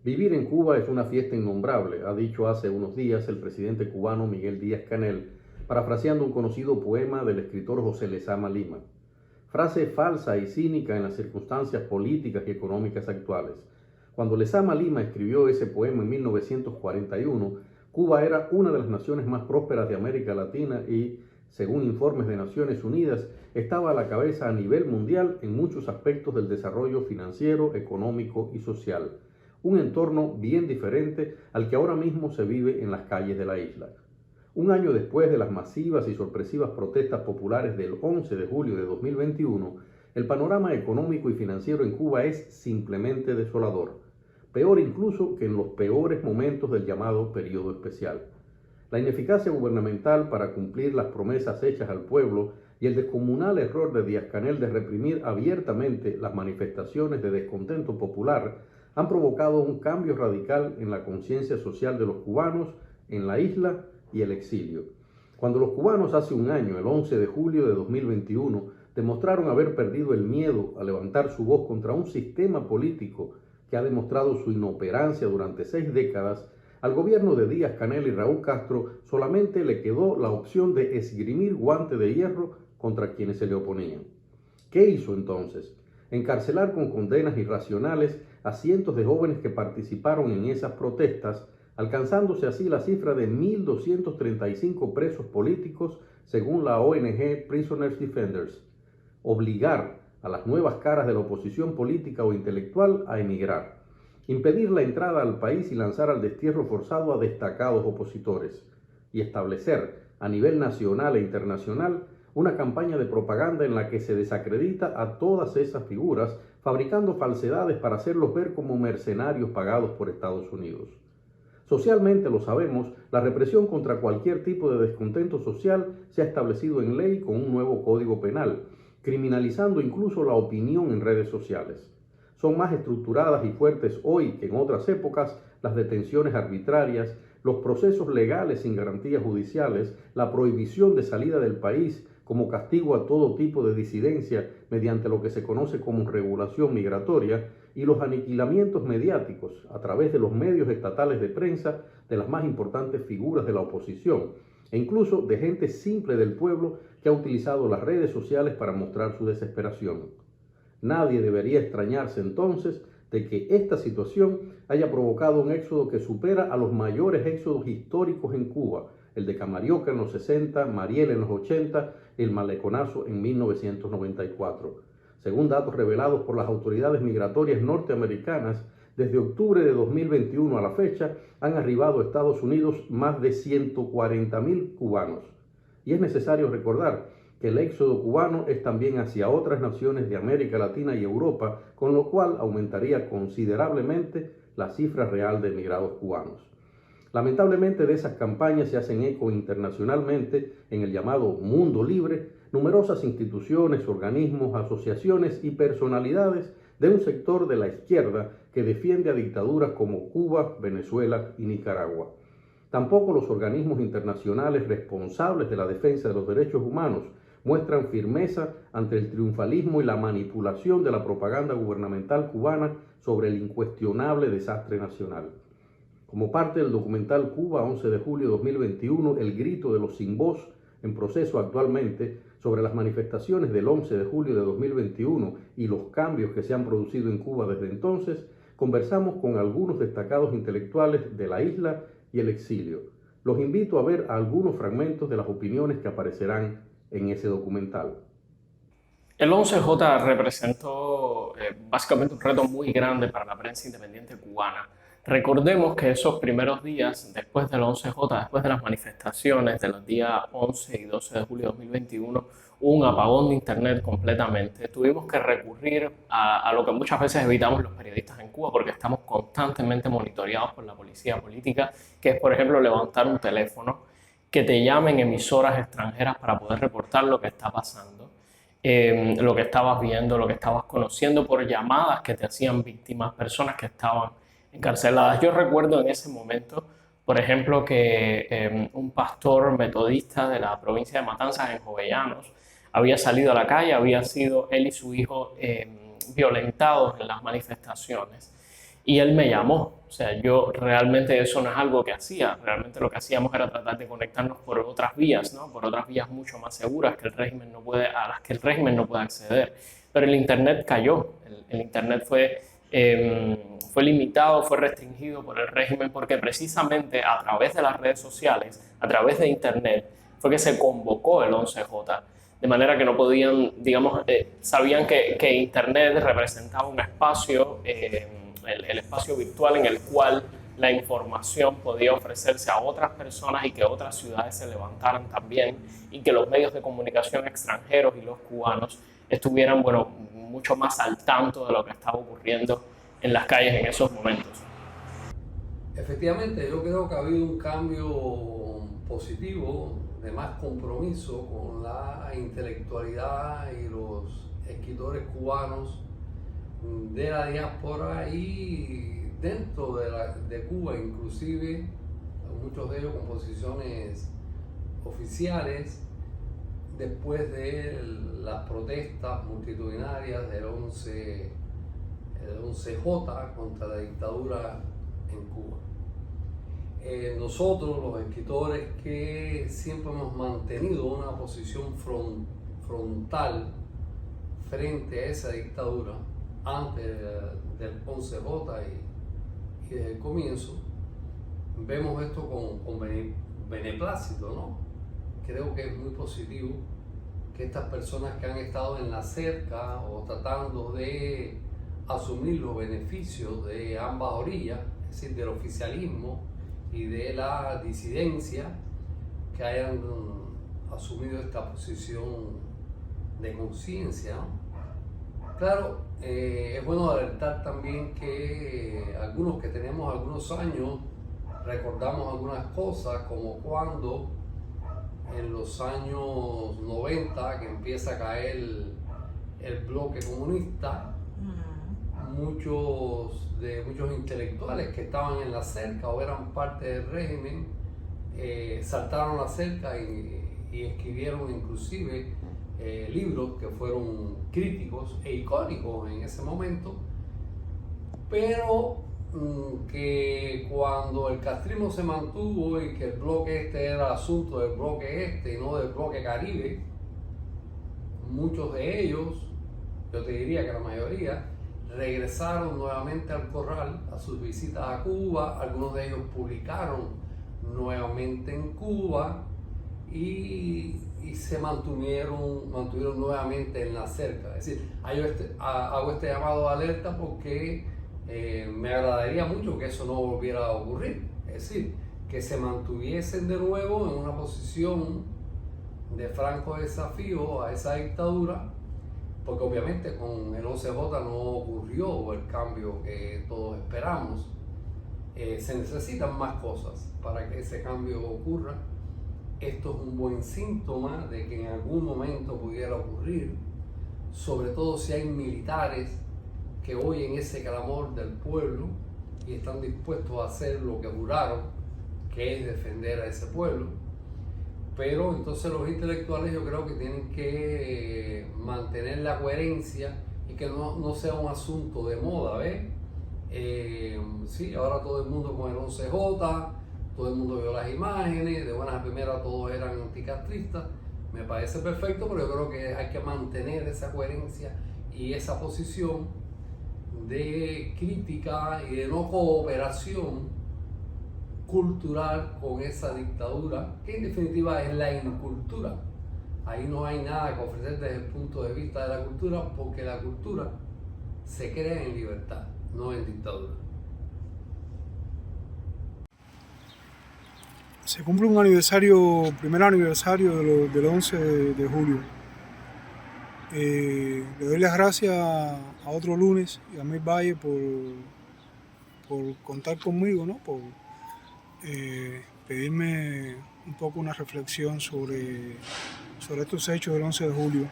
Vivir en Cuba es una fiesta innombrable, ha dicho hace unos días el presidente cubano Miguel Díaz-Canel, parafraseando un conocido poema del escritor José Lezama Lima. Frase falsa y cínica en las circunstancias políticas y económicas actuales. Cuando Lezama Lima escribió ese poema en 1941, Cuba era una de las naciones más prósperas de América Latina y, según informes de Naciones Unidas, estaba a la cabeza a nivel mundial en muchos aspectos del desarrollo financiero, económico y social. Un entorno bien diferente al que ahora mismo se vive en las calles de la isla. Un año después de las masivas y sorpresivas protestas populares del 11 de julio de 2021, el panorama económico y financiero en Cuba es simplemente desolador, peor incluso que en los peores momentos del llamado periodo especial. La ineficacia gubernamental para cumplir las promesas hechas al pueblo y el descomunal error de Díaz-Canel de reprimir abiertamente las manifestaciones de descontento popular han provocado un cambio radical en la conciencia social de los cubanos en la isla y el exilio. Cuando los cubanos hace un año, el 11 de julio de 2021, demostraron haber perdido el miedo a levantar su voz contra un sistema político que ha demostrado su inoperancia durante 6 décadas, al gobierno de Díaz-Canel y Raúl Castro solamente le quedó la opción de esgrimir guante de hierro contra quienes se le oponían. ¿Qué hizo entonces? Encarcelar con condenas irracionales a cientos de jóvenes que participaron en esas protestas, alcanzándose así la cifra de 1.235 presos políticos según la ONG Prisoners Defenders. Obligar a las nuevas caras de la oposición política o intelectual a emigrar. Impedir la entrada al país y lanzar al destierro forzado a destacados opositores. Y establecer, a nivel nacional e internacional, una campaña de propaganda en la que se desacredita a todas esas figuras, fabricando falsedades para hacerlos ver como mercenarios pagados por Estados Unidos. Socialmente, lo sabemos, la represión contra cualquier tipo de descontento social se ha establecido en ley con un nuevo código penal, criminalizando incluso la opinión en redes sociales. Son más estructuradas y fuertes hoy que en otras épocas las detenciones arbitrarias, los procesos legales sin garantías judiciales, la prohibición de salida del país como castigo a todo tipo de disidencia mediante lo que se conoce como regulación migratoria y los aniquilamientos mediáticos a través de los medios estatales de prensa de las más importantes figuras de la oposición e incluso de gente simple del pueblo que ha utilizado las redes sociales para mostrar su desesperación. Nadie debería extrañarse entonces de que esta situación haya provocado un éxodo que supera a los mayores éxodos históricos en Cuba, el de Camarioca en los 60, Mariel en los 80, el Maleconazo en 1994. Según datos revelados por las autoridades migratorias norteamericanas, desde octubre de 2021 a la fecha han arribado a Estados Unidos más de 140.000 cubanos. Y es necesario recordar que el éxodo cubano es también hacia otras naciones de América Latina y Europa, con lo cual aumentaría considerablemente la cifra real de emigrados cubanos. Lamentablemente de esas campañas se hacen eco internacionalmente en el llamado mundo libre numerosas instituciones, organismos, asociaciones y personalidades de un sector de la izquierda que defiende a dictaduras como Cuba, Venezuela y Nicaragua. Tampoco los organismos internacionales responsables de la defensa de los derechos humanos muestran firmeza ante el triunfalismo y la manipulación de la propaganda gubernamental cubana sobre el incuestionable desastre nacional. Como parte del documental Cuba 11 de julio de 2021, El grito de los sin voz, en proceso actualmente, sobre las manifestaciones del 11 de julio de 2021 y los cambios que se han producido en Cuba desde entonces, conversamos con algunos destacados intelectuales de la isla y el exilio. Los invito a ver algunos fragmentos de las opiniones que aparecerán en ese documental. El 11J representó básicamente un reto muy grande para la prensa independiente cubana. Recordemos que esos primeros días, después del 11J, después de las manifestaciones de los días 11 y 12 de julio de 2021, hubo un apagón de internet completamente. Tuvimos que recurrir a lo que muchas veces evitamos los periodistas en Cuba porque estamos constantemente monitoreados por la policía política, que es, por ejemplo, levantar un teléfono, que te llamen emisoras extranjeras para poder reportar lo que está pasando. Lo que estabas viendo, lo que estabas conociendo por llamadas que te hacían víctimas, personas que estaban encarceladas. Yo recuerdo en ese momento, por ejemplo, que un pastor metodista de la provincia de Matanzas, en Jovellanos, había salido a la calle, había sido él y su hijo violentados en las manifestaciones. Y él me llamó. O sea, yo realmente eso no es algo que hacía. Realmente lo que hacíamos era tratar de conectarnos por otras vías, ¿no? Por otras vías mucho más seguras que el régimen no puede, a las que el régimen no puede acceder. Pero el Internet cayó. El Internet fue limitado, fue restringido por el régimen porque precisamente a través de las redes sociales, a través de Internet, fue que se convocó el 11J. De manera que no podían, digamos, sabían que Internet representaba un espacio, el espacio virtual en el cual la información podía ofrecerse a otras personas y que otras ciudades se levantaran también y que los medios de comunicación extranjeros y los cubanos estuvieran, bueno, mucho más al tanto de lo que estaba ocurriendo en las calles en esos momentos. Efectivamente, yo creo que ha habido un cambio positivo de más compromiso con la intelectualidad y los escritores cubanos de la diáspora y dentro de Cuba inclusive, muchos de ellos con posiciones oficiales después de las protestas multitudinarias del 11J contra la dictadura en Cuba. Nosotros, los escritores que siempre hemos mantenido una posición frontal frente a esa dictadura antes del 11J y desde el comienzo, vemos esto con beneplácito, ¿no? Creo que es muy positivo que estas personas que han estado en la cerca o tratando de asumir los beneficios de ambas orillas, es decir, del oficialismo y de la disidencia, que hayan asumido esta posición de conciencia, ¿no? Claro, es bueno alertar también que algunos que tenemos algunos años recordamos algunas cosas, como cuando en los años 90 que empieza a caer el bloque comunista, muchos intelectuales que estaban en la cerca o eran parte del régimen saltaron la cerca y escribieron inclusive libros que fueron críticos e icónicos en ese momento, pero que cuando el castrismo se mantuvo y que el bloque este era asunto del bloque este y no del bloque caribe, muchos de ellos, yo te diría que la mayoría, regresaron nuevamente al corral a sus visitas a Cuba. Algunos de ellos publicaron nuevamente en Cuba y se mantuvieron nuevamente en la cerca. Es decir, hago este llamado de alerta porque me agradaría mucho que eso no volviera a ocurrir. Es decir, que se mantuviesen de nuevo en una posición de franco desafío a esa dictadura, porque obviamente con el 11J no ocurrió el cambio que todos esperamos. Se necesitan más cosas para que ese cambio ocurra. Esto es un buen síntoma de que en algún momento pudiera ocurrir, sobre todo si hay militares que oyen ese clamor del pueblo y están dispuestos a hacer lo que juraron, que es defender a ese pueblo. Pero entonces los intelectuales yo creo que tienen que mantener la coherencia y que no sea un asunto de moda, ¿ves? Sí, ahora todo el mundo con el 11J, todo el mundo vio las imágenes, de buenas a primeras todos eran anticastristas, me parece perfecto, pero yo creo que hay que mantener esa coherencia y esa posición de crítica y de no cooperación cultural con esa dictadura, que en definitiva es la incultura. Ahí no hay nada que ofrecer desde el punto de vista de la cultura, porque la cultura se crea en libertad, no en dictadura. Se cumple un aniversario, primer aniversario del 11 de julio. Le doy las gracias a Otro Lunes y a Mil Valle por contar conmigo, ¿no? Por pedirme un poco una reflexión sobre estos hechos del 11 de julio.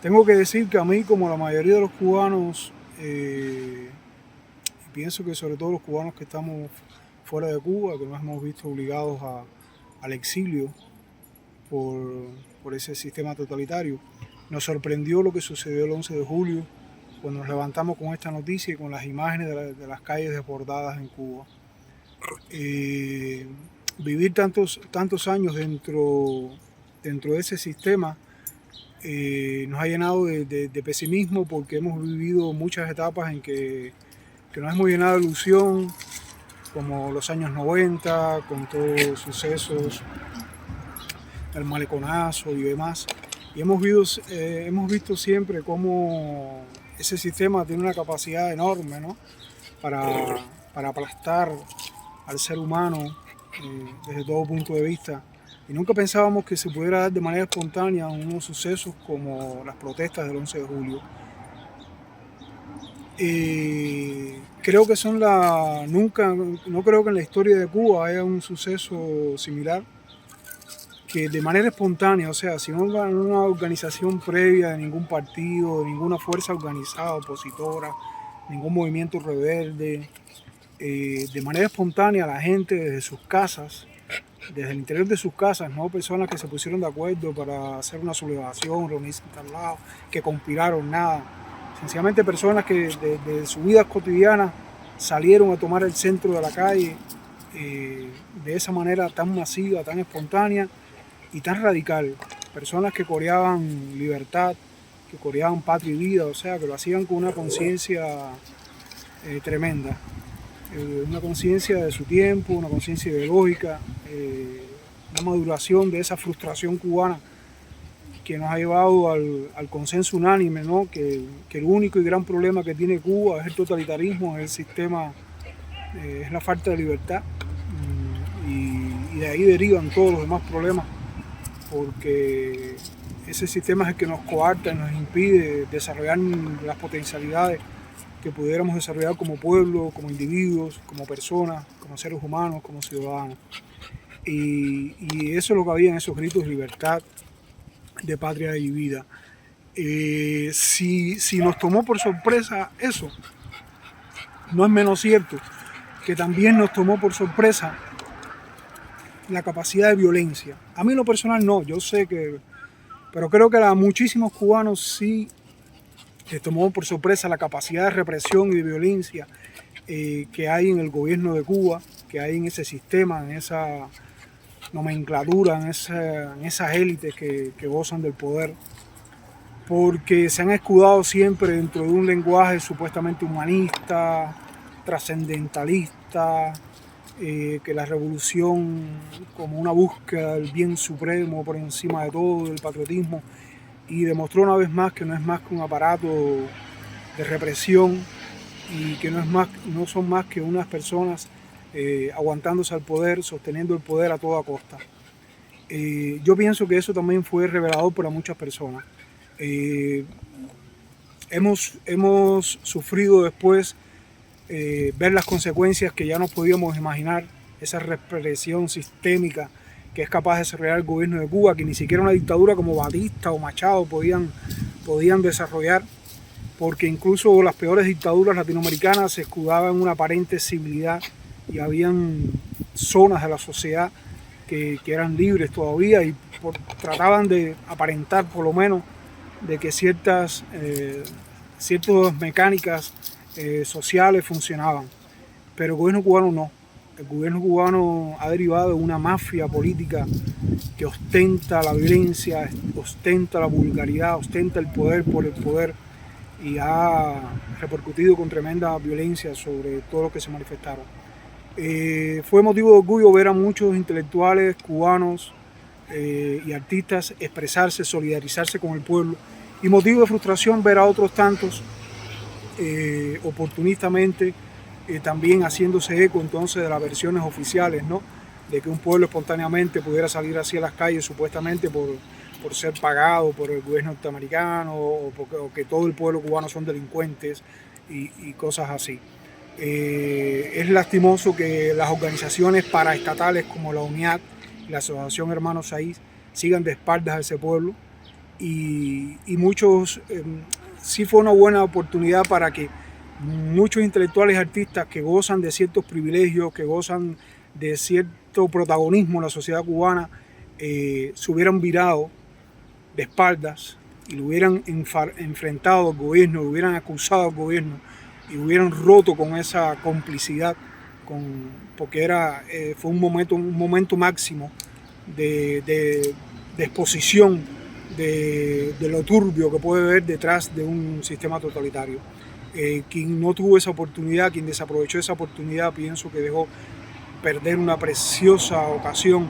Tengo que decir que a mí, como la mayoría de los cubanos, y pienso que sobre todo los cubanos que estamos fuera de Cuba, que nos hemos visto obligados al exilio por ese sistema totalitario, nos sorprendió lo que sucedió el 11 de julio cuando nos levantamos con esta noticia y con las imágenes de las calles desbordadas en Cuba. Vivir tantos años dentro de ese sistema nos ha llenado de pesimismo, porque hemos vivido muchas etapas en que nos hemos llenado de ilusión, como los años 90, con todos los sucesos, el maleconazo y demás. Y hemos visto siempre cómo ese sistema tiene una capacidad enorme, ¿no?, para aplastar al ser humano desde todo punto de vista. Y nunca pensábamos que se pudiera dar de manera espontánea unos sucesos como las protestas del 11 de julio. Creo que no creo que en la historia de Cuba haya un suceso similar, que de manera espontánea, o sea, sin una organización previa de ningún partido, de ninguna fuerza organizada opositora, ningún movimiento rebelde, de manera espontánea la gente desde sus casas, desde el interior de sus casas, no personas que se pusieron de acuerdo para hacer una sublevación, reunirse en tal lado, que conspiraron, nada. Sencillamente personas que de su vida cotidiana salieron a tomar el centro de la calle de esa manera tan masiva, tan espontánea y tan radical. Personas que coreaban libertad, que coreaban patria y vida, o sea, que lo hacían con una conciencia tremenda. Una conciencia de su tiempo, una conciencia ideológica, una maduración de esa frustración cubana que nos ha llevado al consenso unánime, ¿no?, que el único y gran problema que tiene Cuba es el totalitarismo, es el sistema, es la falta de libertad, y de ahí derivan todos los demás problemas, porque ese sistema es el que nos coarta y nos impide desarrollar las potencialidades que pudiéramos desarrollar como pueblo, como individuos, como personas, como seres humanos, como ciudadanos. Y eso es lo que había en esos gritos de libertad, de patria y vida. Si nos tomó por sorpresa eso, no es menos cierto que también nos tomó por sorpresa la capacidad de violencia. A mí en lo personal no, yo sé que, pero creo que a muchísimos cubanos sí les tomó por sorpresa la capacidad de represión y de violencia que hay en el gobierno de Cuba, que hay en ese sistema, en esa nomenclatura, en esas élites que gozan del poder, porque se han escudado siempre dentro de un lenguaje supuestamente humanista, trascendentalista, que la revolución como una búsqueda del bien supremo por encima de todo, del patriotismo, y demostró una vez más que no es más que un aparato de represión y que no son más que unas personas aguantándose al poder, sosteniendo el poder a toda costa. Yo pienso que eso también fue revelador para muchas personas. Hemos sufrido después ver las consecuencias que ya no podíamos imaginar, esa represión sistémica que es capaz de desarrollar el gobierno de Cuba, que ni siquiera una dictadura como Batista o Machado podían desarrollar, porque incluso las peores dictaduras latinoamericanas se escudaban en una aparente civilidad y habían zonas de la sociedad que eran libres todavía y trataban de aparentar por lo menos de que ciertas mecánicas sociales funcionaban, pero el gobierno cubano no. El gobierno cubano ha derivado de una mafia política que ostenta la violencia, ostenta la vulgaridad, ostenta el poder por el poder, y ha repercutido con tremenda violencia sobre todo lo que se manifestaron. Fue motivo de orgullo ver a muchos intelectuales cubanos y artistas expresarse, solidarizarse con el pueblo, y motivo de frustración ver a otros tantos oportunistamente también haciéndose eco entonces de las versiones oficiales, ¿no?, de que un pueblo espontáneamente pudiera salir hacia las calles supuestamente por ser pagado por el gobierno norteamericano, o que todo el pueblo cubano son delincuentes y cosas así. Es lastimoso que las organizaciones paraestatales como la UNIAT y la Asociación Hermanos Saiz sigan de espaldas a ese pueblo, y muchos, sí fue una buena oportunidad para que muchos intelectuales y artistas que gozan de ciertos privilegios, que gozan de cierto protagonismo en la sociedad cubana, se hubieran virado de espaldas y lo hubieran enfrentado al gobierno, lo hubieran acusado al gobierno y hubieran roto con esa complicidad, porque fue un momento máximo de exposición de lo turbio que puede haber detrás de un sistema totalitario. Quien no tuvo esa oportunidad, quien desaprovechó esa oportunidad, pienso que dejó perder una preciosa ocasión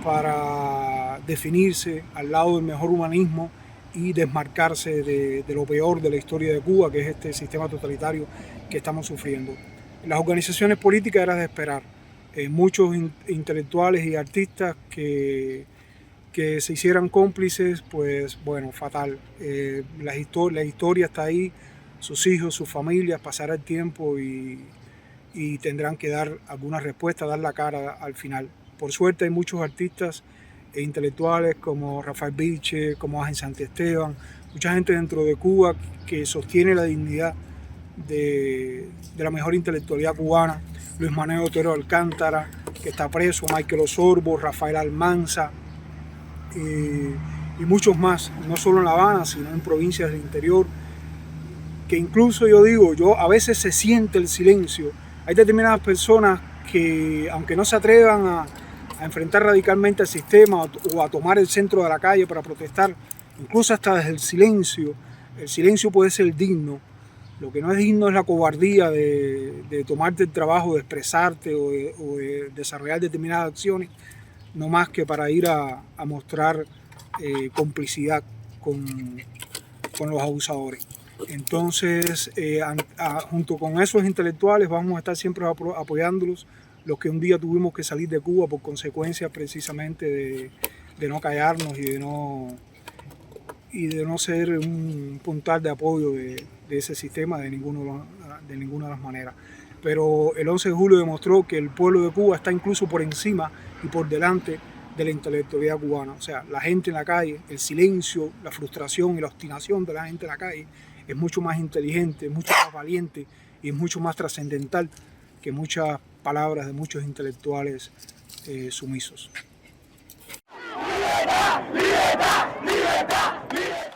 para definirse al lado del mejor humanismo y desmarcarse de lo peor de la historia de Cuba, que es este sistema totalitario que estamos sufriendo. Las organizaciones políticas era de esperar. Muchos intelectuales y artistas que se hicieran cómplices, pues bueno, fatal. La historia está ahí, sus hijos, sus familias, pasará el tiempo y tendrán que dar alguna respuesta, dar la cara al final. Por suerte hay muchos artistas e intelectuales como Rafael Vilche, como Ángel Santiesteban, mucha gente dentro de Cuba que sostiene la dignidad de la mejor intelectualidad cubana. Luis Manuel Otero Alcántara, que está preso, Michael Osorbo, Rafael Almanza y muchos más, no solo en La Habana, sino en provincias del interior, que incluso a veces se siente el silencio. Hay determinadas personas que, aunque no se atrevan a enfrentar radicalmente al sistema o a tomar el centro de la calle para protestar, incluso hasta desde el silencio puede ser digno. Lo que no es digno es la cobardía de tomarte el trabajo de expresarte o de desarrollar determinadas acciones, no más que para ir a mostrar complicidad con los abusadores. Entonces, junto con esos intelectuales vamos a estar siempre apoyándolos, los que un día tuvimos que salir de Cuba por consecuencia precisamente de no callarnos y de no ser un puntal de apoyo de ese sistema de ninguna de las maneras. Pero el 11 de julio demostró que el pueblo de Cuba está incluso por encima y por delante de la intelectualidad cubana. O sea, la gente en la calle, el silencio, la frustración y la obstinación de la gente en la calle es mucho más inteligente, es mucho más valiente y es mucho más trascendental que muchas palabras de muchos intelectuales sumisos. ¡Libertad! ¡Libertad! ¡Libertad! ¡Libertad!